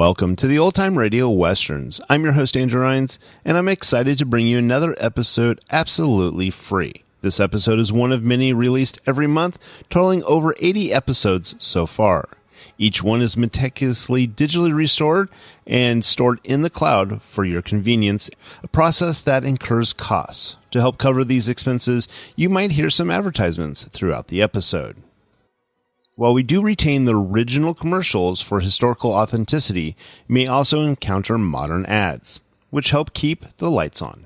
Welcome to the Old Time Radio Westerns. I'm your host, Andrew Rhynes, and I'm excited to bring you another episode absolutely free. This episode is one of many released every month, totaling over 80 episodes so far. Each one is meticulously digitally restored and stored in the cloud for your convenience, a process that incurs costs. To help cover these expenses, you might hear some advertisements throughout the episode. While we do retain the original commercials for historical authenticity, you may also encounter modern ads, which help keep the lights on.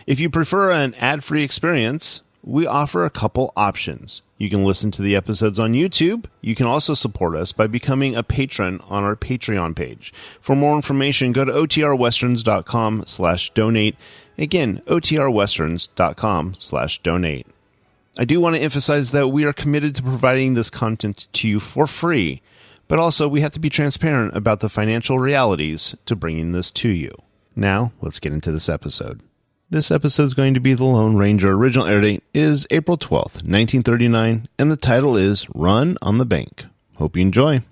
If you prefer an ad-free experience, we offer a couple options. You can listen to the episodes on YouTube. You can also support us by becoming a patron on our Patreon page. For more information, go to otrwesterns.com/donate. Again, otrwesterns.com/donate. I do want to emphasize that we are committed to providing this content to you for free, but also we have to be transparent about the financial realities to bringing this to you. Now, let's get into this episode. This episode is going to be The Lone Ranger. Original air date is April 12th, 1939, and the title is Run on the Bank. Hope you enjoy.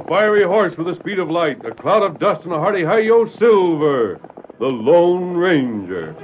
Fiery horse with the speed of light, a cloud of dust, and a hearty hi-yo Silver, the Lone Ranger.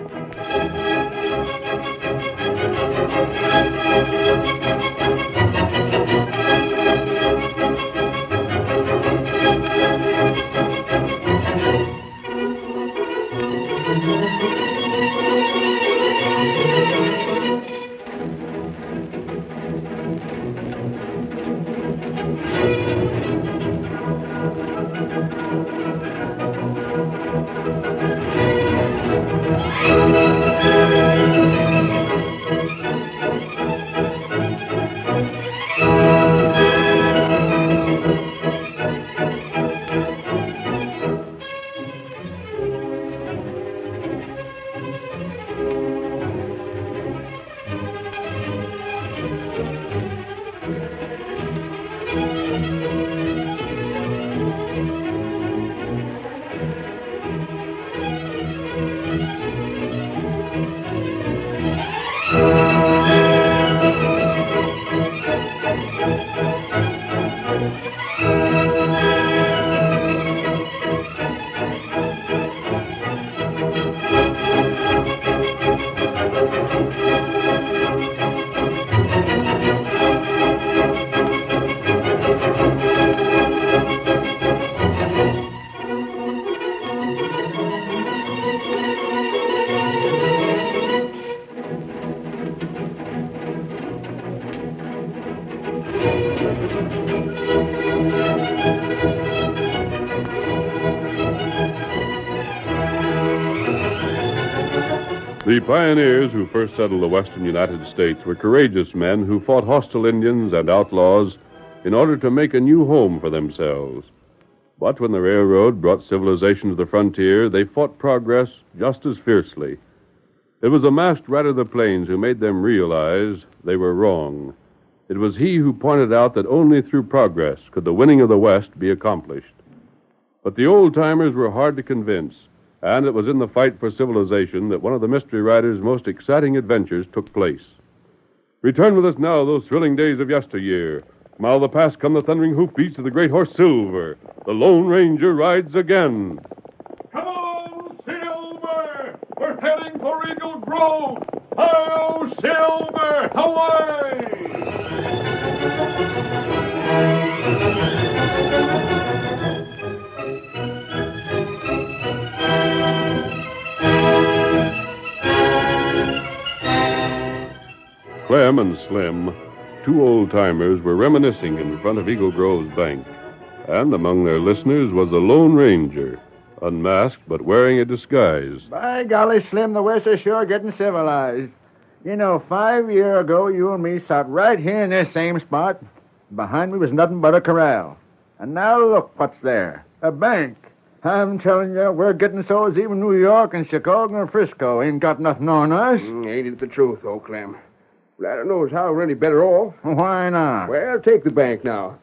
The pioneers who first settled the western United States were courageous men who fought hostile Indians and outlaws in order to make a new home for themselves. But when the railroad brought civilization to the frontier, they fought progress just as fiercely. It was the masked rider of the plains who made them realize they were wrong. It was he who pointed out that only through progress could the winning of the West be accomplished. But the old-timers were hard to convince, and it was in the fight for civilization that one of the mystery rider's most exciting adventures took place. Return with us now to those thrilling days of yesteryear. From out of the past come the thundering hoofbeats of the great horse Silver. The Lone Ranger rides again. Come on, Silver! We're heading for Eagle Grove! Hi-yo, Silver! Away! Clem and Slim, two old-timers, were reminiscing in front of Eagle Grove's bank. And among their listeners was the Lone Ranger, unmasked but wearing a disguise. By golly, Slim, the West is sure getting civilized. You know, 5 years ago, you and me sat right here in this same spot. Behind me was nothing but a corral. And now look what's there. A bank. I'm telling you, we're getting so as even New York and Chicago and Frisco ain't got nothing on us. Ain't it the truth, though, Clem? Well, I don't know as how we're any better off. Why not? Well, take the bank now.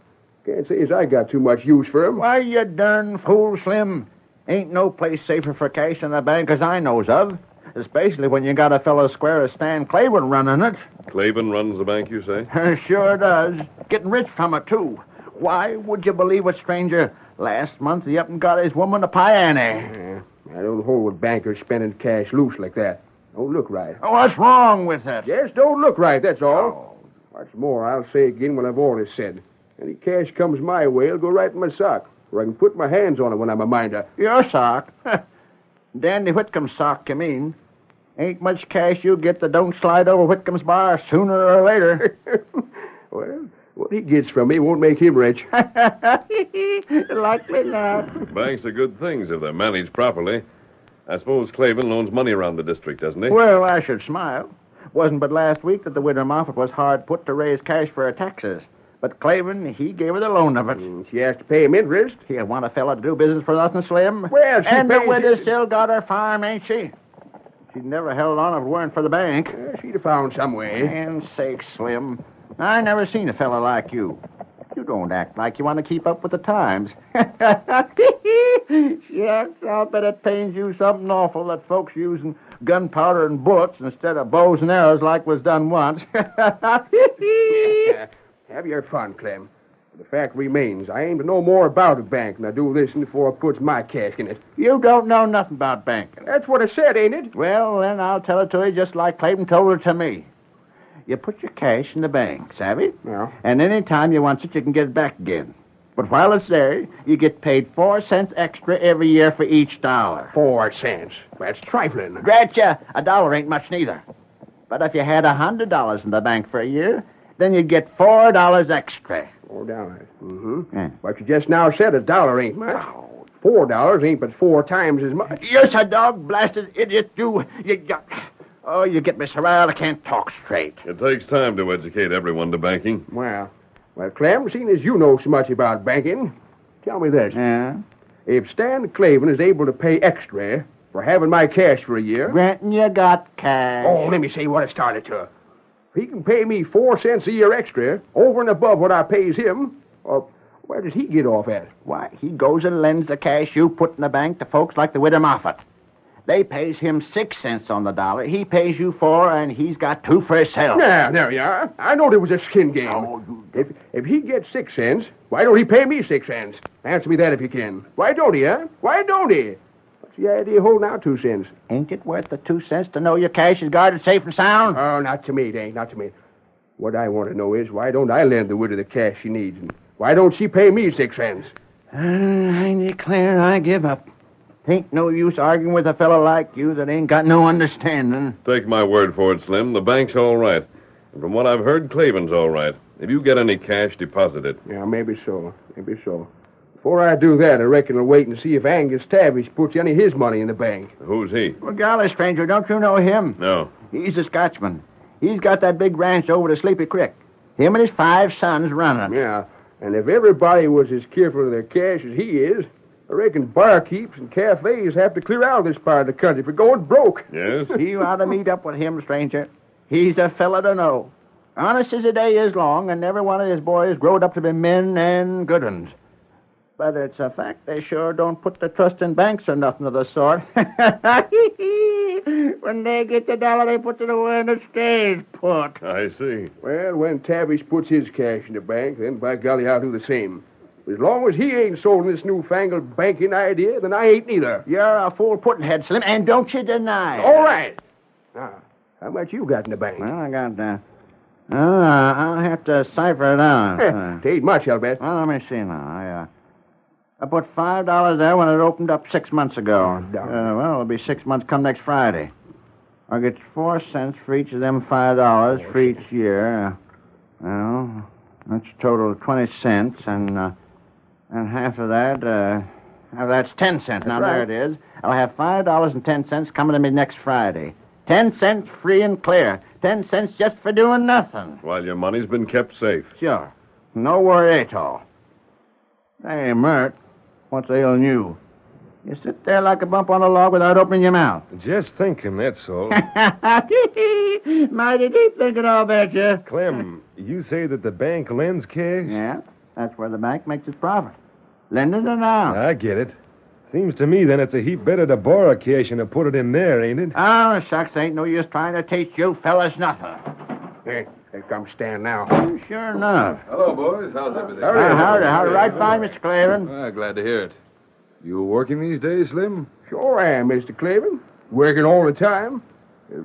Can't say as I got too much use for 'em. Why, you darn fool, Slim. Ain't no place safer for cash than the bank as I knows of. Especially when you got a fellow square as Stan Claiborne running it. Claiborne runs the bank, you say? Sure does. Getting rich from it, too. Why, would you believe it, stranger? Last month he up and got his woman a piano. I don't hold with bankers spending cash loose like that. Don't look right. Oh, what's wrong with it? Just don't look right, that's all. What's more, I'll say again what I've always said. Any cash comes my way, it'll go right in my sock, where I can put my hands on it when I'm a minder. Your sock? Dandy Whitcomb's sock, you mean? Ain't much cash you get that don't slide over Whitcomb's bar sooner or later. Well, what he gets from me won't make him rich. Likely not. Banks are good things if they're managed properly. I suppose Claiborne loans money around the district, doesn't he? Well, I should smile. Wasn't but last week that the widow Moffat was hard put to raise cash for her taxes. But Claiborne, he gave her the loan of it. She has to pay him interest. He'll want a fella to do business for nothing, Slim. Well, she and the pays widow it. still got her farm, ain't she? She'd never held on if it weren't for the bank. She'd have found some way. Land's sake, Slim. I never seen a fella like you. You don't act like you want to keep up with the times. Shucks, I'll bet it pains you something awful that folks using gunpowder and bullets instead of bows and arrows like was done once. Have your fun, Clem. The fact remains, I aim to know more about a bank than I do this before I puts my cash in it. You don't know nothing about banking. That's what I said, ain't it? Well, then I'll tell it to you just like Clayton told it to me. You put your cash in the bank, savvy? Yeah. And any time you want it, you can get it back again. But while it's there, you get paid 4 cents extra every year for each dollar. 4 cents. That's trifling. Drat ya, $1 ain't much neither. But if you had $100 in the bank for a year, then you'd get $4 extra. $4. Mm-hmm. Yeah. But you just now said $1 ain't much. $4 ain't but 4 times as much. You're a dog-blasted idiot, you. Oh, you get me so riled I can't talk straight. It takes time to educate everyone to banking. Well, Clem, seeing as you know so much about banking, tell me this. Yeah? If Stan Claiborne is able to pay extra for having my cash for a year... Granting you got cash. Oh, let me say what it started to. If he can pay me 4 cents a year extra, over and above what I pays him, where does he get off at? Why, he goes and lends the cash you put in the bank to folks like the widow Moffat. They pays him 6 cents on the dollar. He pays you 4, and he's got 2 for himself. Yeah, there you are. I know there was a skin game. Oh, If he gets 6 cents, why don't he pay me 6 cents? Answer me that if you can. Why don't he, huh? Why don't he? What's the idea holding out 2 cents? Ain't it worth the 2 cents to know your cash is guarded safe and sound? Oh, not to me, it ain't. Not to me. What I want to know is, why don't I lend the widow the cash she needs? And why don't she pay me 6 cents? I declare I give up. Ain't no use arguing with a fellow like you that ain't got no understanding. Take my word for it, Slim. The bank's all right. And from what I've heard, Claiborne's all right. If you get any cash, deposit it. Yeah, maybe so. Maybe so. Before I do that, I reckon I'll wait and see if Angus Tavish puts any of his money in the bank. Who's he? Well, golly, stranger, don't you know him? No. He's a Scotchman. He's got that big ranch over to Sleepy Creek. Him and his 5 sons running. Yeah, and if everybody was as careful of their cash as he is, I reckon barkeeps and cafes have to clear out of this part of the country for going broke. Yes? You ought to meet up with him, stranger. He's a fella to know. Honest as the day is long, and every one of his boys growed up to be men and good ones. But it's a fact they sure don't put their trust in banks or nothing of the sort. When they get the dollar, they put it away in the stays put. I see. Well, when Tavish puts his cash in the bank, then by golly, I'll do the same. As long as he ain't sold this newfangled banking idea, then I ain't neither. You're a fool pudding head, Slim, and don't you deny it. All right. Now, how much you got in the bank? Well, I got, I'll have to cipher it out. It ain't much, I'll bet. Well, let me see now. I put $5 there when it opened up 6 months ago. Well, it'll be 6 months come next Friday. I'll get 4 cents for each of them $5 for each year. Well, that's a total of 20 cents, and half of that's 10 cents. Now, right. There it is. I'll have $5.10 coming to me next Friday. 10 cents free and clear. 10 cents just for doing nothing. While your money's been kept safe. Sure. No worry at all. Hey, Mert, what's ailing you? You sit there like a bump on a log without opening your mouth. Just thinking, that's all. Mighty deep thinking, I'll bet you. Clem, you say that the bank lends cash? Yeah, that's where the bank makes its profit. Lending it out. I get it. Seems to me then it's a heap better to borrow cash than to put it in there, ain't it? Oh, shucks, ain't no use trying to teach you fellas nothing. Hey, here comes Stan now. Sure enough. Hello, boys. How's everything? Howdy. Right fine, Mr. Clavin. Glad to hear it. You working these days, Slim? Sure I am, Mr. Clavin. Working all the time.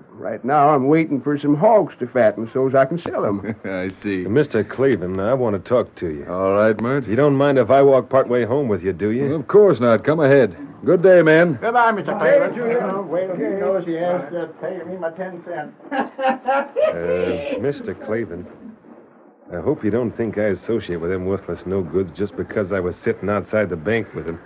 Right now, I'm waiting for some hogs to fatten so as I can sell them. I see. Mr. Cleveland, I want to talk to you. All right, Mert. You don't mind if I walk partway home with you, do you? Well, of course not. Come ahead. Good day, man. Goodbye, Mr. Clavin. Wait till he knows he has to pay me my 10 cents. Mr. Cleveland, I hope you don't think I associate with them worthless no-goods just because I was sitting outside the bank with them.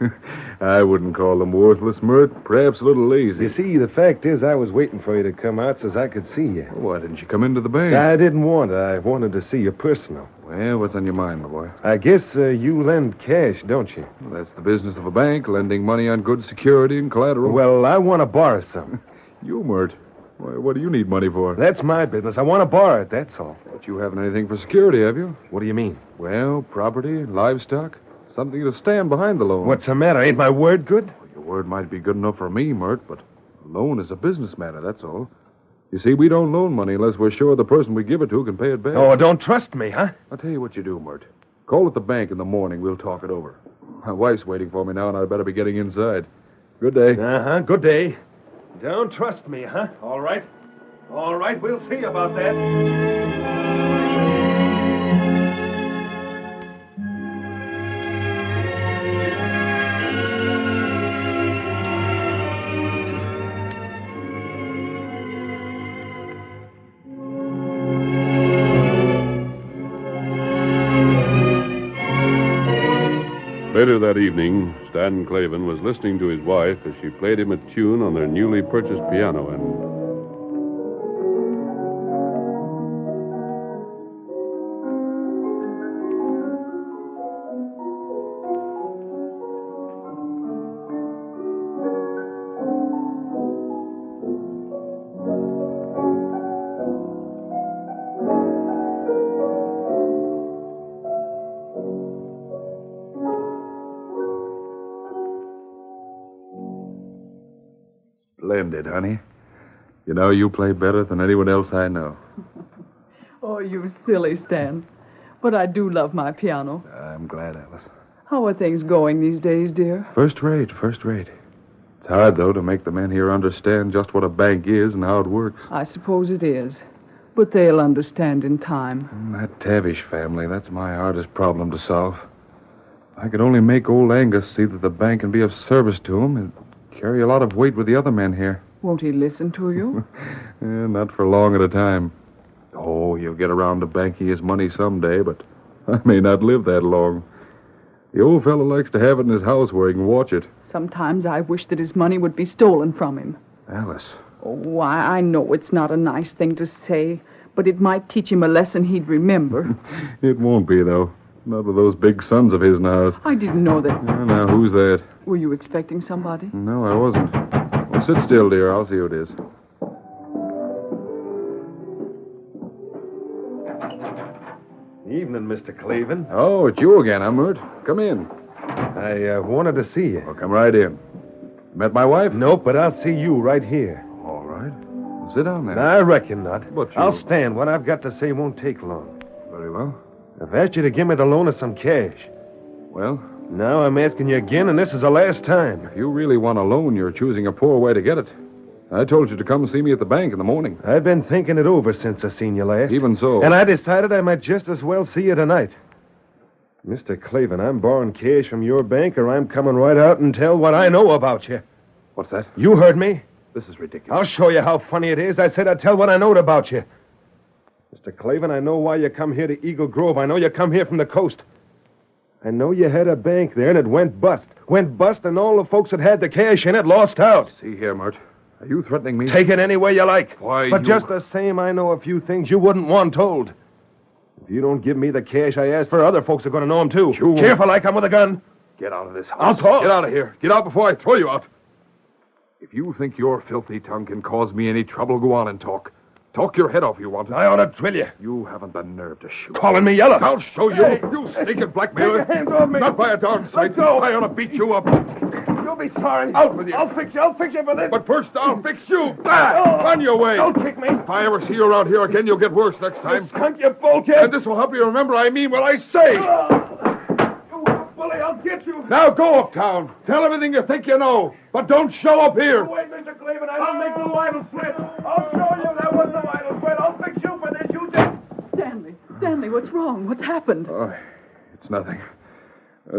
I wouldn't call them worthless, Mert. Perhaps a little lazy. You see, the fact is I was waiting for you to come out so I could see you. Why didn't you come into the bank? I didn't want to. I wanted to see you personal. Well, what's on your mind, my boy? I guess you lend cash, don't you? Well, that's the business of a bank, lending money on good security and collateral. Well, I want to borrow some. You, Mert. Why, what do you need money for? That's my business. I want to borrow it, that's all. But you haven't anything for security, have you? What do you mean? Well, property, livestock, something to stand behind the loan. What's the matter? Ain't my word good? Well, your word might be good enough for me, Mert, but a loan is a business matter, that's all. You see, we don't loan money unless we're sure the person we give it to can pay it back. Oh, don't trust me, huh? I'll tell you what you do, Mert. Call at the bank in the morning. We'll talk it over. My wife's waiting for me now, and I'd better be getting inside. Good day. Uh-huh, good day. Don't trust me, huh? All right. All right, we'll see about that. Later that evening, Stan Clavin was listening to his wife as she played him a tune on their newly purchased piano, and Splendid, honey. You know, you play better than anyone else I know. Oh, you silly Stan. But I do love my piano. I'm glad, Alice. How are things going these days, dear? First rate. It's hard, though, to make the men here understand just what a bank is and how it works. I suppose it is. But they'll understand in time. That Tavish family, that's my hardest problem to solve. If I could only make old Angus see that the bank can be of service to him, it'd carry a lot of weight with the other men here. Won't he listen to you? Not for long at a time. Oh, he'll get around to banking his money someday, but I may not live that long. The old fellow likes to have it in his house where he can watch it. Sometimes I wish that his money would be stolen from him. Alice. Oh, I know it's not a nice thing to say, but it might teach him a lesson he'd remember. It won't be, though. Not with those big sons of his in the house. I didn't know that. Now, who's that? Were you expecting somebody? No, I wasn't. Well, sit still, dear. I'll see who it is. Evening, Mr. Cleveland. Oh, it's you again, huh, Mert? Come in. I wanted to see you. Well, come right in. Met my wife? Nope, but I'll see you right here. All right. Sit down there. I reckon not. But you... I'll stand. What I've got to say won't take long. Very well. I've asked you to give me the loan of some cash. Well, now I'm asking you again, and this is the last time. if you really want a loan, you're choosing a poor way to get it. I told you to come see me at the bank in the morning. I've been thinking it over since I seen you last. Even so. And I decided I might just as well see you tonight. Mr. Clavin, I'm borrowing cash from your bank, or I'm coming right out and tell what I know about you. What's that? You heard me. This is ridiculous. I'll show you how funny it is. I said I'd tell what I knowed about you. Mr. Clavin, I know why you come here to Eagle Grove. I know you come here from the coast. I know you had a bank there, and it went bust. Went bust, and all the folks that had the cash in it lost out. See here, Mert. Are you threatening me? Take it any way you like. Why, But you- just the same, I know a few things you wouldn't want told. If you don't give me the cash I asked for, other folks are going to know them, too. You- Careful, like I'm with a gun. Get out of this house. I'll talk. Get out of here. Get out before I throw you out. If you think your filthy tongue can cause me any trouble, go on and talk. Talk your head off if you want to. I ought to drill you. You haven't the nerve to shoot. Calling me yellow. I'll show you. Hey. You sneaking blackmailer. Take your hands off me. Not by a darn sight. Let go. I ought to beat you up. You'll be sorry. Out with you. I'll fix you for this. But first, I'll fix you. Run your way. Don't kick me. If I ever see you around here again, you'll get worse next time. You skunk, you bulkhead. And this will help you remember I mean what I say. You bully, I'll get you. Now go uptown. Tell everything you think you know. But don't show up here. Wait, Mr. Cleveland. I'll make no idle threat. I'll show you there was no idle threat. I'll fix you for this. You just... Stanley, what's wrong? What's happened? Oh, it's nothing.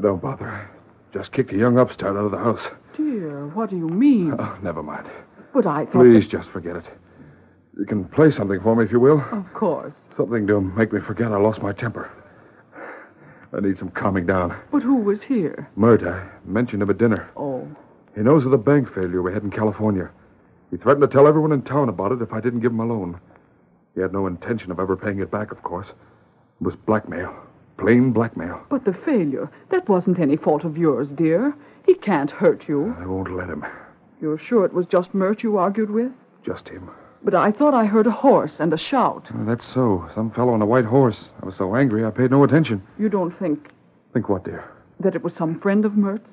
Don't bother. Just kicked a young upstart out of the house. Dear, what do you mean? Oh, never mind. But I thought... Please just forget it. You can play something for me if you will. Of course. Something to make me forget I lost my temper. I need some calming down. But who was here? Mert, I mentioned him at dinner. Oh. He knows of the bank failure we had in California. He threatened to tell everyone in town about it if I didn't give him a loan. He had no intention of ever paying it back, of course. It was blackmail. Plain blackmail. But the failure, that wasn't any fault of yours, dear. He can't hurt you. I won't let him. You're sure it was just Mert you argued with? Just him. But I thought I heard a horse and a shout. That's so. Some fellow on a white horse. I was so angry I paid no attention. You don't think Think what, dear? that it was some friend of Mert's?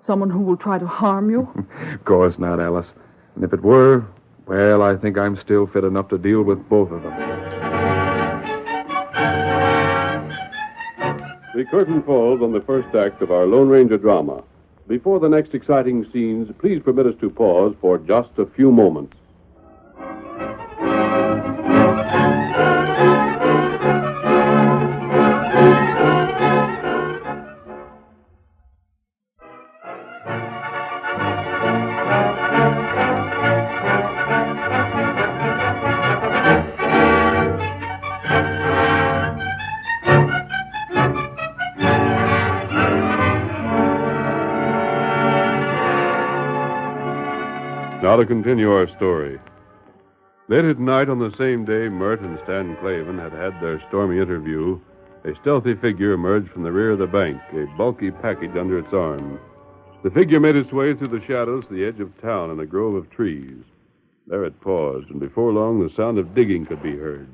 Someone who will try to harm you? Of course not, Alice. And if it were, well, I think I'm still fit enough to deal with both of them. The curtain falls on the first act of our Lone Ranger drama. Before the next exciting scenes, please permit us to pause for just a few moments. Now to continue our story. Late at night on the same day Mert and Stan Clavin had had their stormy interview, a stealthy figure emerged from the rear of the bank, a bulky package under its arm. The figure made its way through the shadows to the edge of town in a grove of trees. There it paused, and before long the sound of digging could be heard.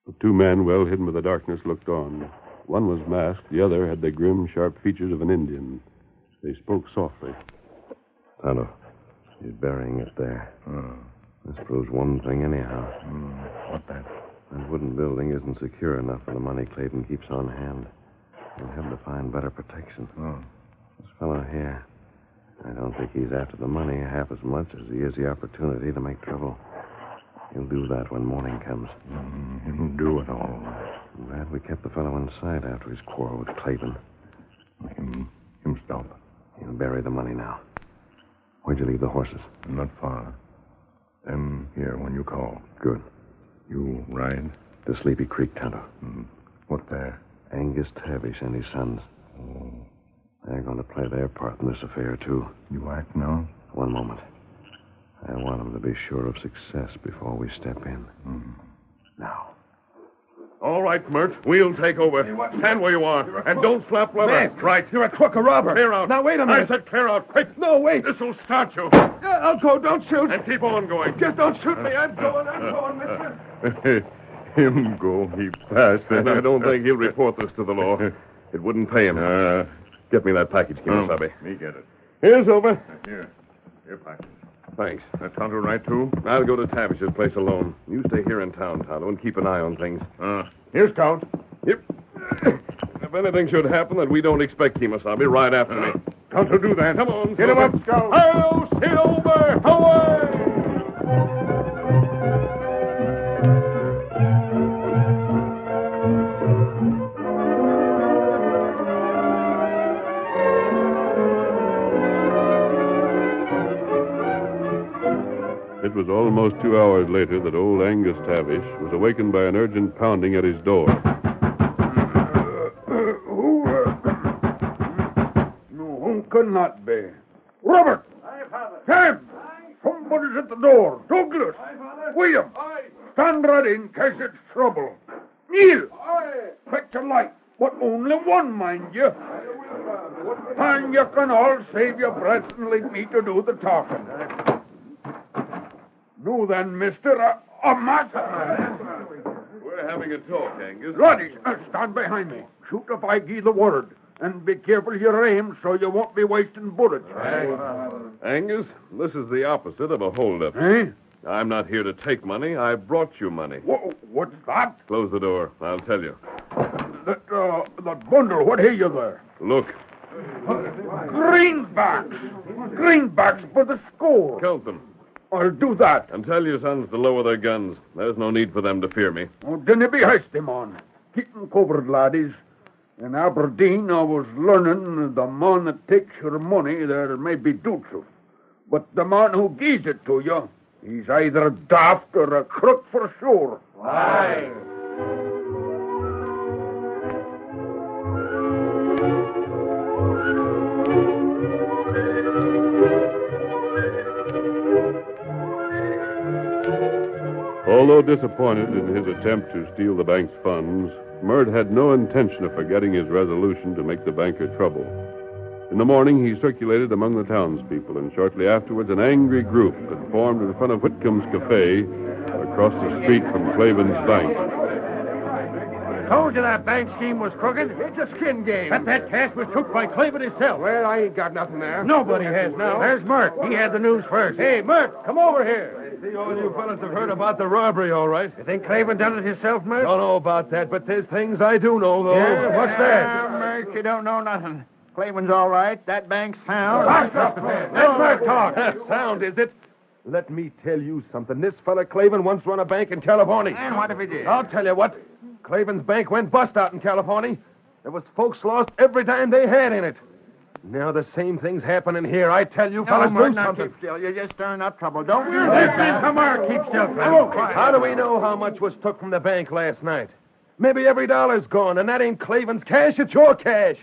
The two men, well hidden by the darkness, looked on. One was masked, the other had the grim, sharp features of an Indian. They spoke softly. Tonto, he's burying it there. This proves one thing anyhow. What that? That wooden building isn't secure enough for the money Clayton keeps on hand. He'll have to find better protection. This fellow here, I don't think he's after the money half as much as he is the opportunity to make trouble. He'll do that when morning comes. He'll do it all. I'm glad we kept the fellow in sight after his quarrel with Clayton. Him stop. He'll bury the money now. Where'd you leave the horses? Not far. Them here when you call. Good. You ride? To Sleepy Creek, Tonto. What there? Angus Tavish and his sons. They're going to play their part in this affair, too. You act now? One moment. I want them to be sure of success before we step in. Now. All right, Mert. We'll take over. Stand where you are. And don't flap leather. Man, right. You're a crook, a robber. Clear out. Now, wait a minute. I said clear out. Quick. No, wait. This'll start you. I'll go. Don't shoot. And keep on going. Just don't shoot me. I'm going, mister. Him go. He passed. And I don't think he'll report this to the law. It wouldn't pay him. Get me that package, Kimasabi. Me get it. Here's over. Here package. Thanks. That Tonto right, too? I'll go to Tavish's place alone. You stay here in town, Tonto, and keep an eye on things. Here's Count. Yep. If anything should happen that we don't expect, Kimasabi, ride after me. Tonto, do that. Come on. Get him up, Scout. Hail, Silver! Away! It was almost 2 hours later that old Angus Tavish was awakened by an urgent pounding at his door. Who could not be? Robert! Aye, Father. Sam! Aye. Somebody's at the door. Douglas! Aye, Father. William! Aye. Stand ready in case it's trouble. Neil! Aye. Fetch a light, but only one, mind you. And you can all save your breath and leave me to do the talking. No, then, mister, a master. We're having a talk, Angus. Laddies, stand behind me. Shoot if I give the word. And be careful your aim so you won't be wasting bullets. Angus, this is the opposite of a holdup. Eh? I'm not here to take money. I brought you money. What's that? Close the door. I'll tell you. That bundle, what have you there? Look. Greenbacks! Greenbacks for the score. Count them. I'll do that. And tell your sons to lower their guns. There's no need for them to fear me. Oh, dinna be hasty, man. Keep them covered, laddies. In Aberdeen, I was learning the man that takes your money, there may be doubts of. But the man who gives it to you, he's either daft or a crook for sure. Aye. Although disappointed in his attempt to steal the bank's funds, Mert had no intention of forgetting his resolution to make the banker trouble. In the morning, he circulated among the townspeople, and shortly afterwards, an angry group had formed in front of Whitcomb's Cafe across the street from Clavin's bank. Told you that bank scheme was crooked. It's a skin game. That cash was took by Clavin himself. Well, I ain't got nothing there. Nobody has now. There's Mert. He had the news first. Hey, Mert, come over here. I see all you fellas have heard about the robbery, all right. You think Clavin done it himself, Mert? Don't know about that, but there's things I do know, though. Yeah, what's that? Mert, you don't know nothing. Clavin's all right. That bank's sound. Let Mert talk. Sound, is it? Let me tell you something. This fella Clavin once run a bank in California. And what if he did? I'll tell you what. Clavin's bank went bust out in California. There was folks lost every dime they had in it. Now the same thing's happening here. I tell you, fellas, Mert, do now something. keep still. You're just stirring up trouble. Don't worry. Listen, come on, keep still, Clavin. How do we know how much was took from the bank last night? Maybe every dollar's gone, and that ain't Clavin's cash. It's your cash.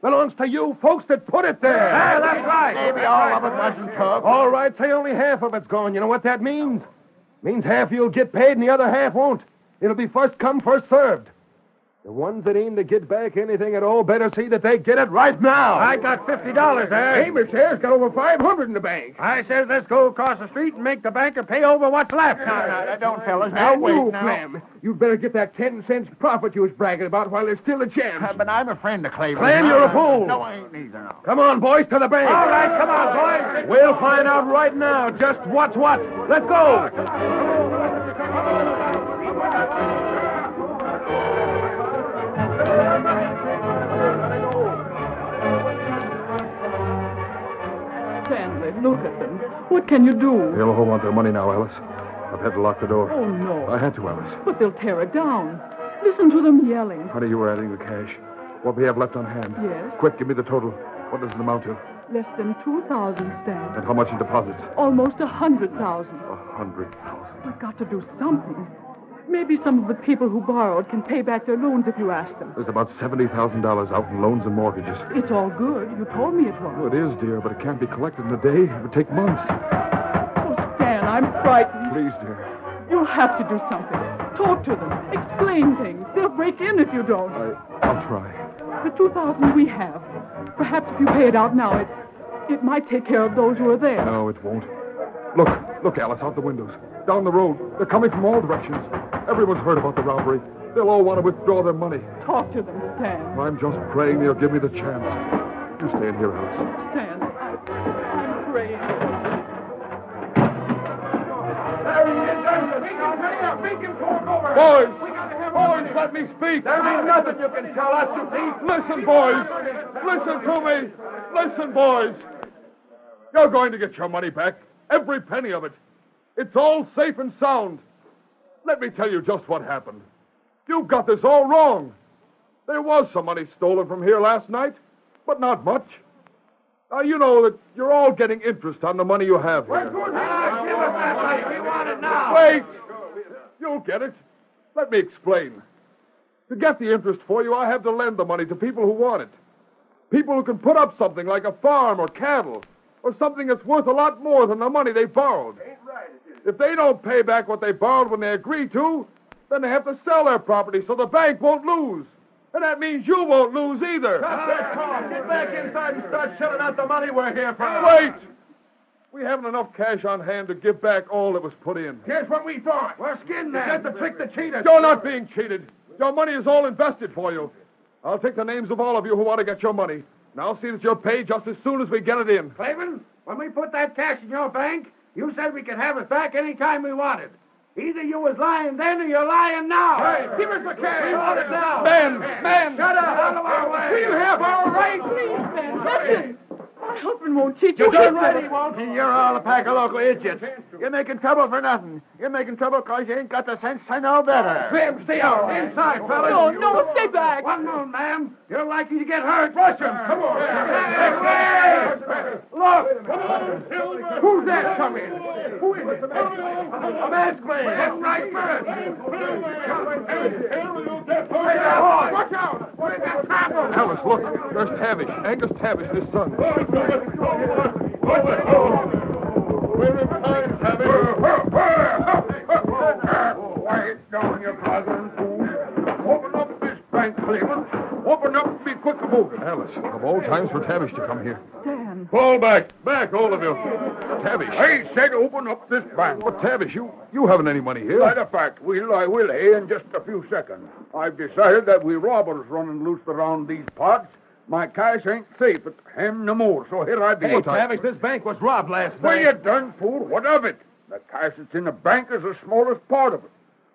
Belongs to you folks that put it there. Ah, that's right. Maybe all of it wasn't took. All right, say only half of it's gone. You know what that means? Means half you'll get paid and the other half won't. It'll be first come, first served. The ones that aim to get back anything at all better see that they get it right now. I got $50 there. Amos here's got over $500 in the bank. I says let's go across the street and make the banker pay over what's left. Now, don't, fellas. Now, wait. move, Now. Clem. You'd better get that 10 cents profit you was bragging about while there's still a chance. But I'm a friend of Clavin. Clem, you're a fool. No, I ain't neither, no. Come on, boys, to the bank. All right, come on, boys. We'll find out right now just what's what. Let's go. Stanley, look at them. What can you do? They'll hold on to their money now, Alice. I've had to lock the door. Oh, no. I had to, Alice. But they'll tear it down. Listen to them yelling. Honey, you were adding the cash. What we have left on hand. Yes. Quick, give me the total. What does it amount to? Less than 2,000, Stan. And how much in deposits? Almost 100,000. 100,000. We've got to do something. Maybe some of the people who borrowed can pay back their loans if you ask them. There's about $70,000 out in loans and mortgages. It's all good. You told me it Oh, was. it is, dear, but it can't be collected in a day. It would take months. Oh, Stan, I'm frightened. Please, dear. You'll have to do something. Talk to them. Explain things. They'll break in if you don't. I'll try. The 2,000 we have. Perhaps if you pay it out now, it might take care of those who are there. No, it won't. Look, Alice, out the windows. Down the road. They're coming from all directions. Everyone's heard about the robbery. They'll all want to withdraw their money. Talk to them, Stan. I'm just praying they'll give me the chance. You stay in here, Alice. Stan, I'm praying. There he is. Boys, let me speak. There ain't nothing you can tell us, you thief. Listen, boys. Listen to me. Listen, boys. You're going to get your money back. Every penny of it. It's all safe and sound. Let me tell you just what happened. You've got this all wrong. There was some money stolen from here last night, but not much. Now, you know that you're all getting interest on the money you have here. Give us that money. We want it now. Wait! You'll get it. Let me explain. To get the interest for you, I have to lend the money to people who want it. People who can put up something like a farm or cattle, or something that's worth a lot more than the money they borrowed. If they don't pay back what they borrowed when they agree to, then they have to sell their property so the bank won't lose. And that means you won't lose either. Get back inside and start shelling out the money we're here for. Wait! We haven't enough cash on hand to give back all that was put in. Here's what we thought. We're skinned now. That's the trick to cheat us. You're not being cheated. Your money is all invested for you. I'll take the names of all of you who want to get your money. And I'll see that you're paid just as soon as we get it in. Clavin, when we put that cash in your bank, you said we could have it back any time we wanted. Either you was lying then or you're lying now. Hey, give us the cash. We want it now. Man! Shut up. Out of our way. We have our rights. Please, Ben, listen. My husband won't cheat you. You're darn right he won't. You're all a pack of local idiots. You're making trouble for nothing. You're making trouble because you ain't got the sense to know better. Slim, stay out. Inside, fellas. No, stay back. One moment, ma'am. You're likely to get hurt. Rush him. Come on. Hey, look. Come on. Who's that coming? Who is it? A masked man. That's right, first. Watch out. What is that trouble? Alice, look. There's Tavish. Angus Tavish, his son. We're in time, Tavish. Quiet down, you bothering fool. Open up this bank, Cleveland. Open up and be quick about it. Alice, of all times for Tavish to come here. Dan. Fall back. Back, all of you. Tavish. I said open up this bank. But Tavish, you haven't any money here. Matter of fact, I will, in just a few seconds. I've decided that we robbers running loose around these parts. My cash ain't safe at him no more, so here I be. Hey, Tavish, this bank was robbed last night. well, you darn fool, what of it? The cash that's in the bank is the smallest part of it.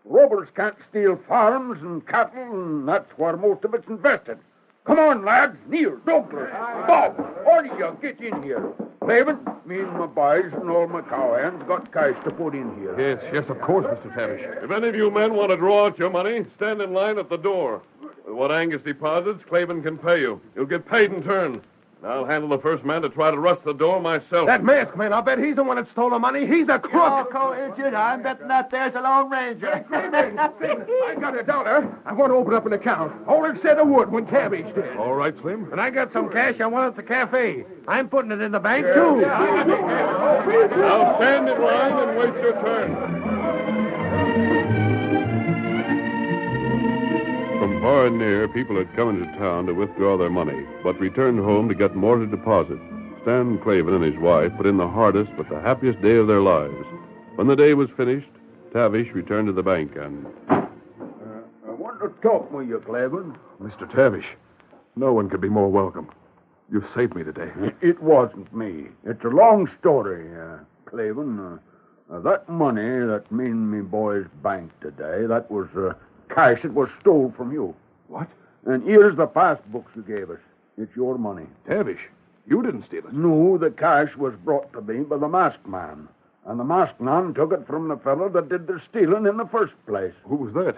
Robbers can't steal farms and cattle, and that's where most of it's invested. Come on, lads. Neil, Douglas, Bob, all of you get in here. Clavin, me and my boys and all my cowhands got cash to put in here. Yes, of course, Mr. Tavish. If any of you men want to draw out your money, stand in line at the door. With what Angus deposits, Clavin can pay you. You'll get paid in turn. I'll handle the first man to try to rush the door myself. That masked man, I'll bet he's the one that stole the money. He's a crook. Co-idiot, I'm betting that there's a Lone Ranger. I got $1. I want to open up an account. Olin said I would when Tavish did. All right, Slim. And I got some cash I want at the cafe. I'm putting it in the bank, too. Now stand in line and wait your turn. From far and near, people had come into town to withdraw their money, but returned home to get more to deposit. Stan Clavin and his wife put in the hardest but the happiest day of their lives. When the day was finished, Tavish returned to the bank and... I want to talk with you, Clavin. Mr. Tavish, no one could be more welcome. You've saved me today. It wasn't me. It's a long story, Clavin. That money that me and me boys banked today, that was cash that was stole from you. What? And here's the passbooks you gave us. It's your money. Tavish, you didn't steal it. No, the cash was brought to me by the masked man. And the masked man took it from the fellow that did the stealing in the first place. Who was that?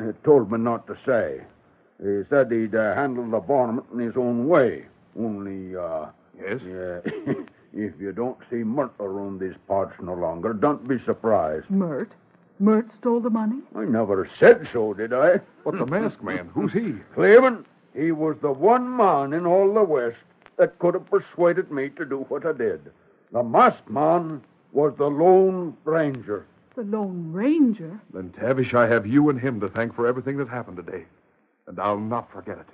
He told me not to say. He said he'd handle the varmint in his own way. Only, Yes? Yeah, if you don't see Mert around these parts no longer, don't be surprised. Mert? Mert stole the money? I never said so, did I? But the masked man, who's he? Clavin, he was the one man in all the West that could have persuaded me to do what I did. The masked man was the Lone Ranger. The Lone Ranger? Then, Tavish, I have you and him to thank for everything that happened today. And I'll not forget it.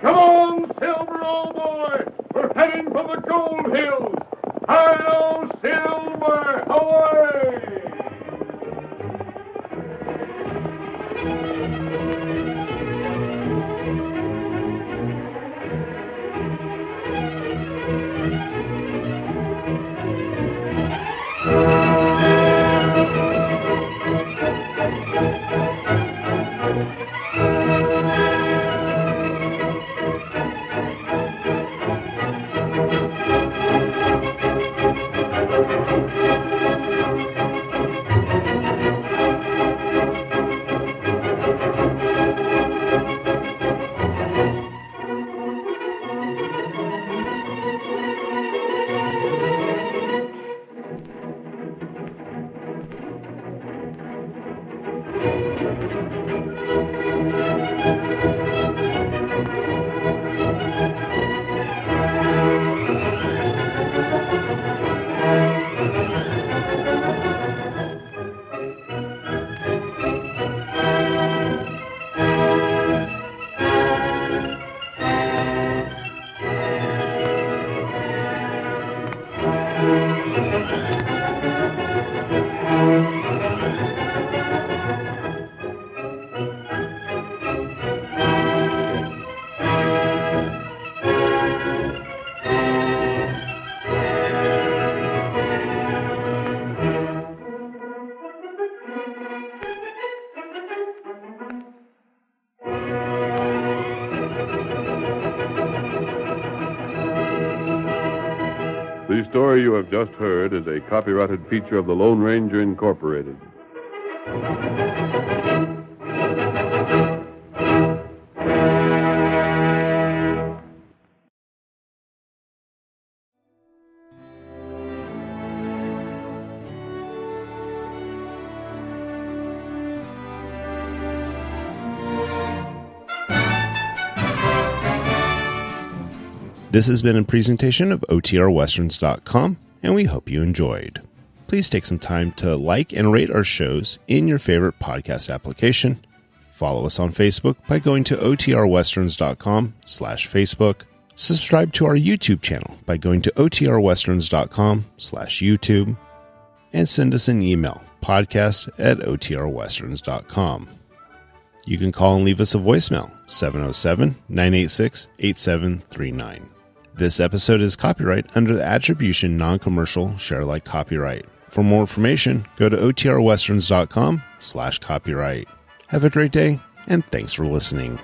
Come on, Silver, old boy! We're heading for the Gold Hills! Hi-yo, Silver! Away! story you have just heard is a copyrighted feature of the Lone Ranger Incorporated. This has been a presentation of OTRWesterns.com, and we hope you enjoyed. Please take some time to like and rate our shows in your favorite podcast application. Follow us on Facebook by going to OTRWesterns.com/Facebook. Subscribe to our YouTube channel by going to OTRWesterns.com/YouTube. And send us an email, podcast@OTRWesterns.com. You can call and leave us a voicemail, 707-986-8739. This episode is copyright under the Attribution Non-Commercial Share Alike copyright. For more information, go to OTRWesterns.com/copyright. Have a great day, and thanks for listening.